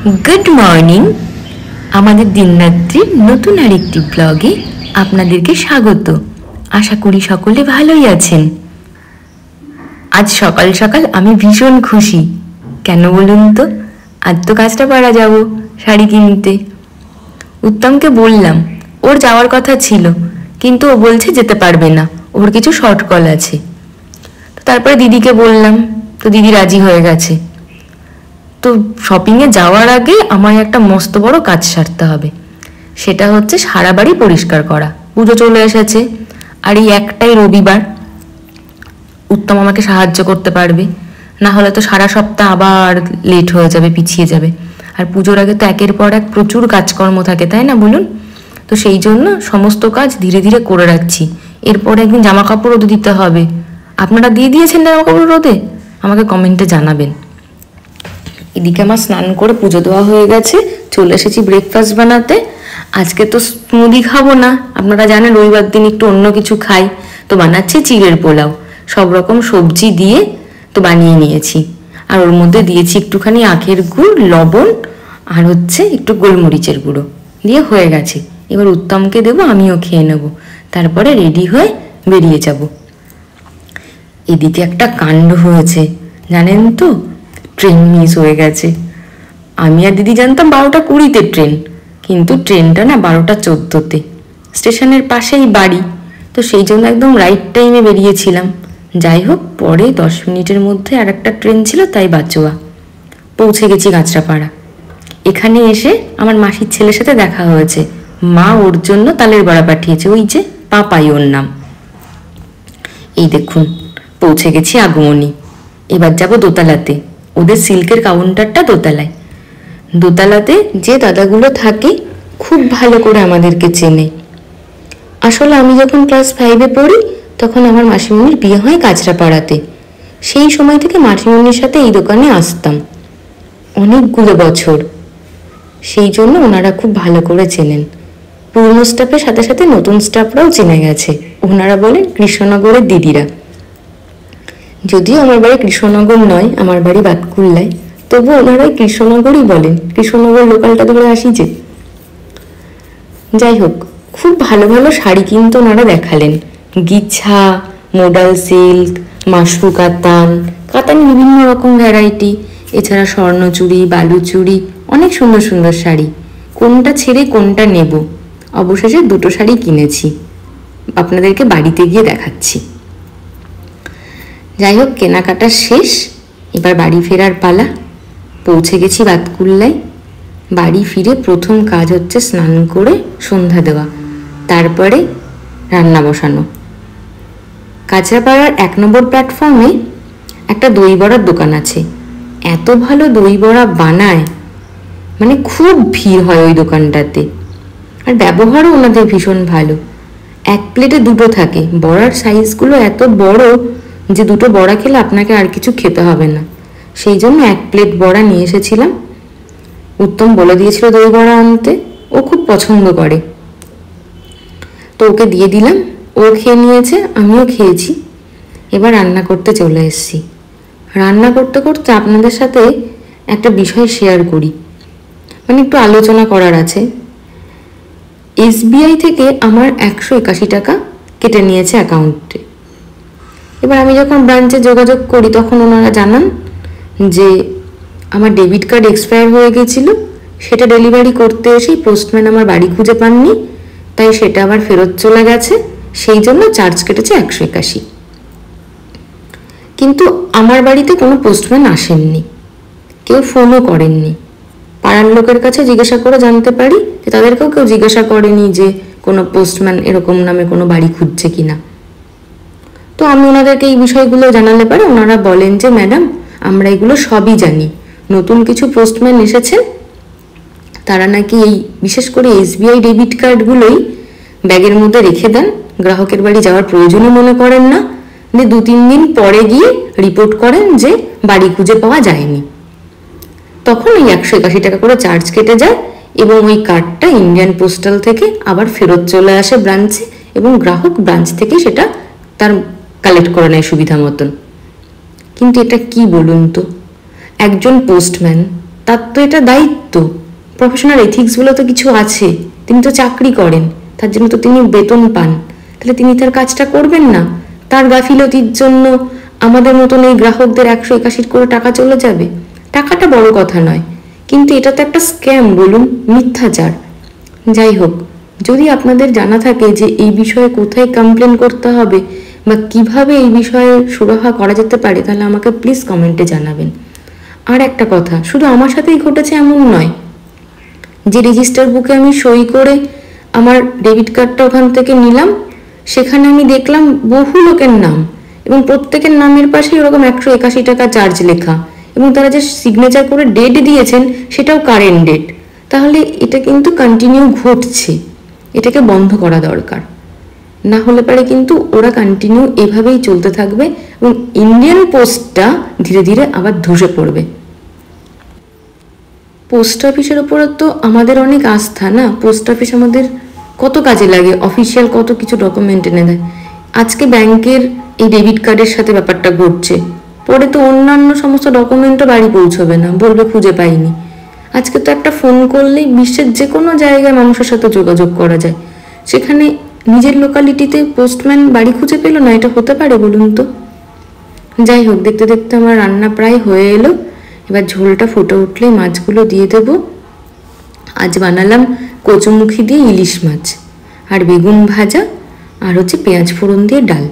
Good morning. আমাদের দিনরাত্রির নতুন আরেকটি ব্লগে আপনাদেরকে স্বাগত। আশা করি সকলে ভালোই আছেন। আজ সকাল সকাল আমি ভীষণ খুশি। কেন বলুন তো? আজ তো কাঁচরাপাড়া যাব শাড়ি কিনতে। উত্তমকে বললাম, ওর যাওয়ার কথা ছিল, কিন্তু ও বলছে যেতে পারবে না, ওর কিছু শর্ট কল আছে। তো তারপরে দিদিকে বললাম, তো দিদি রাজি হয়ে গেছে। তো শপিংয়ে যাওয়ার আগে আমার একটা মস্ত বড় কাজ সারতে হবে। সেটা হচ্ছে সারা বাড়ি পরিষ্কার করা। পুজো চলে এসেছে, আর এই একটাই রবিবার উত্তম আমাকে সাহায্য করতে পারবে, না হলে তো সারা সপ্তাহ আবার লেট হয়ে যাবে, পিছিয়ে যাবে। আর পুজোর আগে তো একের পর এক প্রচুর কাজকর্ম থাকে, তাই না বলুন? তো সেই জন্য সমস্ত কাজ ধীরে ধীরে করে রাখছি। এরপরে একদিন জামা কাপড় রোদে দিতে হবে। আপনারা দিয়ে দিয়েছেন জামা কাপড় রোদে? আমাকে কমেন্টে জানাবেন। এদিকে আমার স্নান করে পুজো দেওয়া হয়ে গেছে, চলে এসেছি ব্রেকফাস্ট বানাতে। আজকে তো স্মুদি খাবো না, আপনারা জানেন রবিবার দিন একটু অন্য কিছু খাই। তো বানাচ্ছি চিড়ের পোলাও, সব রকম সবজি দিয়ে তো বানিয়ে নিয়েছি। আর ওর মধ্যে দিয়েছি একটুখানি আখের গুড়, লবণ, আর হচ্ছে একটু গোলমরিচের গুঁড়ো দিয়ে হয়ে গেছে। এবার উত্তমকে দেবো, আমিও খেয়ে নেব, তারপরে রেডি হয়ে বেরিয়ে যাব। এদিকে একটা কাণ্ড হয়েছে জানেন তো, ট্রেন মিস হয়ে গেছে। আমি আর দিদি জানতাম 12:20-তে ট্রেন, কিন্তু ট্রেনটা না 12:14-তে। স্টেশনের পাশেই বাড়ি, তো সেই জন্য একদম রাইট টাইমে বেরিয়েছিলাম। যাই হোক, পরে 10 মিনিটের মধ্যে আর একটা ট্রেন ছিল, তাই বাঁচোয়া পৌঁছে গেছি কাঁচরাপাড়া। এখানে এসে আমার মাসির ছেলের সাথে দেখা হয়েছে। মা ওর জন্য তালের বড়া পাঠিয়েছে, ওই যে পাপাই ওর নাম। এই দেখুন পৌঁছে গেছি আগমনী। এবার যাব দোতলাতে, ওদের সিল্কের কাউন্টারটা দোতলায়। দোতলাতে যে দাদাগুলো থাকে খুব ভালো করে আমাদেরকে চেনে। আসলে আমি যখন ক্লাস 5-এ পড়ি তখন আমার মাসিমণির বিয়ে হয় কাঁচরাপাড়াতে। সেই সময় থেকে মাসিমণির সাথে এই দোকানে আসতাম অনেকগুলো বছর, সেই জন্য ওনারা খুব ভালো করে চেনেন। পুরনো স্টাফের সাথে সাথে নতুন স্টাফরাও চেনে গেছে। ওনারা বলেন কৃষ্ণনগরের দিদিরা। যদিও আমার বাড়ি কৃষ্ণনগর নয়, আমার বাড়ি বাতকুল্লায়, তবু ওনারাই কৃষ্ণনগরই বলেন। কৃষ্ণনগর লোকালটা ধরে আসি যে। যাই হোক, খুব ভালো ভালো শাড়ি কিন্তু ওনারা দেখালেন। গিছা, মোডাল সিল্ক, মাশরু কাতান, কাতানি বিভিন্ন রকম ভ্যারাইটি, এছাড়া স্বর্ণচুড়ি, বালুচুড়ি, অনেক সুন্দর সুন্দর শাড়ি। কোনটা ছেড়ে কোনটা নেব, অবশেষে দুটো শাড়ি কিনেছি, আপনাদেরকে বাড়িতে গিয়ে দেখাচ্ছি। যাই হোক, কেনাকাটা শেষ, এবার বাড়ি ফেরার পালা। পৌঁছে গেছি বাতকুল্লায়। বাড়ি ফিরে প্রথম কাজ হচ্ছে স্নান করে সন্ধ্যা দেওয়া, তারপরে রান্না বসানো। কাঁচরাপাড়ার 1 নম্বর প্ল্যাটফর্মে একটা দই বড়ার দোকান আছে। এত ভালো দই বড়া বানায়, মানে খুব ভিড় হয় ওই দোকানটাতে। আর ব্যবহারও ওনাদের ভীষণ ভালো। 1 প্লেটে 2টো থাকে। বড়ার সাইজগুলো এত বড় যে 2টো বড়া খেলে আপনাকে আর কিছু খেতে হবে না। সেই জন্য 1 প্লেট বড়া নিয়ে এসেছিলাম। উত্তম বলে দিয়েছিল দই বড়া আনতে, ও খুব পছন্দ করে, তো ওকে দিয়ে দিলাম। ও খেয়ে নিয়েছে, আমিও খেয়েছি। এবার রান্না করতে চলে এসেছি। রান্না করতে করতে আপনাদের সাথে একটা বিষয় শেয়ার করি, মানে একটু আলোচনা করার আছে। SBI থেকে আমার 181 টাকা কেটে নিয়েছে অ্যাকাউন্টে। এবার আমি যখন ব্রাঞ্চে যোগাযোগ করি তখন ওনারা জানান যে আমার ডেবিট কার্ড এক্সপায়ার হয়ে গেছিল, সেটা ডেলিভারি করতে এসেই পোস্টম্যান আমার বাড়ি খুঁজে পাননি, তাই সেটা আবার ফেরত চলে গেছে, সেই জন্য চার্জ কেটেছে 181। কিন্তু আমার বাড়িতে কোনো পোস্টম্যান আসেননি, কেউ ফোনও করেননি। পাড়ার লোকের কাছে জিজ্ঞাসা করে জানতে পারি যে তাদেরকেও কেউ জিজ্ঞাসা করেনি যে কোনো পোস্টম্যান এরকম নামে কোনো বাড়ি খুঁজছে কিনা। তো আমি ওনাদেরকে এই বিষয়গুলো জানালে পারে ওনারা বলেন যে ম্যাডাম, আমরা এগুলো সবই জানি, নতুন কিছু পোস্টম্যান এসেছেন, তারা নাকি এই বিশেষ করে SBI ডেবিট কার্ডগুলোই ব্যাগের মধ্যে রেখে দেন, গ্রাহকের বাড়ি যাওয়ার প্রয়োজনও মনে করেন না, দিয়ে 2-3 দিন পরে গিয়ে রিপোর্ট করেন যে বাড়ি খুঁজে পাওয়া যায়নি। তখন ওই 181 টাকা করে চার্জ কেটে যায় এবং ওই কার্ডটা ইন্ডিয়ান পোস্টাল থেকে আবার ফেরত চলে আসে ব্রাঞ্চে, এবং গ্রাহক ব্রাঞ্চ থেকে সেটা তার কালেক্ট করে নেয় সুবিধা মতন। কিন্তু এটা কি বলুন তো, একজন পোস্টম্যান তার তো এটা দায়িত্ব, প্রফেশনাল এথিক্সগুলো তো কিছু আছে, তিনি তো চাকরি করেন, তার জন্য তো তিনি বেতন পান, তাহলে তিনি তার কাজটা করবেন না? তার গাফিলতির জন্য আমাদের মতন এই গ্রাহকদের 181 করে টাকা চলে যাবে? টাকাটা বড় কথা নয়, কিন্তু এটা তো একটা স্ক্যাম, বলুন, মিথ্যাচার। যাই হোক, যদি আপনাদের জানা থাকে যে এই বিষয়ে কোথায় কমপ্লেন করতে হবে বা কিভাবে এই বিষয়ে সুরাহা করা যেতে পারে, তাহলে আমাকে প্লিজ কমেন্টে জানাবেন। আর একটা কথা, শুধু আমার সাথেই ঘটেছে এমন নয়। যে রেজিস্টার বুকে আমি সই করে আমার ডেবিট কার্ডটা ওখান থেকে নিলাম, সেখানে আমি দেখলাম বহু লোকের নাম, এবং প্রত্যেকের নামের পাশে ওরকম 181 টাকা চার্জ লেখা, এবং তারা যে সিগনেচার করে ডেট দিয়েছেন সেটাও কারেন্ট ডেট। তাহলে এটা কিন্তু কন্টিনিউ ঘটছে, এটাকে বন্ধ করা দরকার। না হলে পারে কিন্তু ওরা কন্টিনিউ এভাবেই চলতে থাকবে এবং ইন্ডিয়ান পোস্টটা ধীরে ধীরে আবার ধসে পড়বে। পোস্ট অফিসের ওপরে তো আমাদের অনেক আস্থা না, পোস্ট অফিস আমাদের কত কাজে লাগে, অফিসিয়াল কত কিছু ডকুমেন্ট এনে দেয়। আজকে ব্যাংকের এই ডেবিট কার্ডের সাথে ব্যাপারটা ঘটছে, পরে তো অন্যান্য সমস্ত ডকুমেন্টও বাড়ি পৌঁছবে না, বলবে খুঁজে পাইনি। আজকে তো একটা ফোন করলেই বিশ্বের যে কোনো জায়গায় মানুষের সাথে যোগাযোগ করা যায়, সেখানে নিজের লোকালিটিতে পোস্টম্যান বাড়ি খুঁজে পেল না, এটা হতে পারে বলুন তো? যাই হোক, দেখতে দেখতে আমার রান্না প্রায় হয়ে এলো। এবার ঝোলটা ফুটে উঠলে মাছগুলো দিয়ে দেব। আজ বানালাম কচুমুখী দিয়ে ইলিশ মাছ, আর বেগুন ভাজা, আর হচ্ছে পেঁয়াজ ফোড়ন দিয়ে ডাল।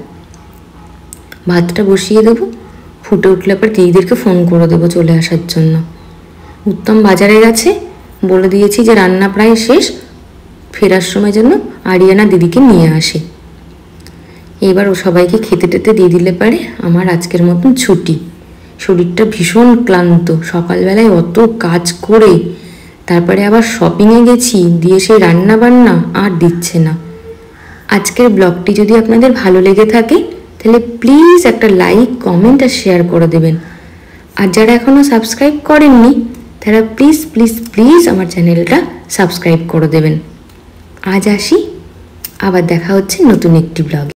ভাতটা বসিয়ে দেবো, ফুটে উঠলে আবার দিদিদেরকে ফোন করে দেবো চলে আসার জন্য। উত্তম বাজারে গেছে, বলে দিয়েছি যে রান্না প্রায় শেষ, ফেরার সময় যেন আরিয়ানা দিদিকে নিয়ে আসে। এবার ও সবাইকে খেতে টেতে দিয়ে দিলে পারে আমার আজকের মতন ছুটি। শরীরটা ভীষণ ক্লান্ত, সকালবেলায় অত কাজ করে তারপরে আবার শপিংয়ে গেছি, দিয়ে সেই রান্না বান্না আর দিচ্ছে না। আজকের ব্লগটি যদি আপনাদের ভালো লেগে থাকে তাহলে প্লিজ একটা লাইক, কমেন্ট আর শেয়ার করে দেবেন। আর যারা এখনও সাবস্ক্রাইব করেননি তারা প্লিজ প্লিজ প্লিজ আমার চ্যানেলটা সাবস্ক্রাইব করে দেবেন। আজ আসি, আবার দেখা হচ্ছে নতুন একটি ব্লগে।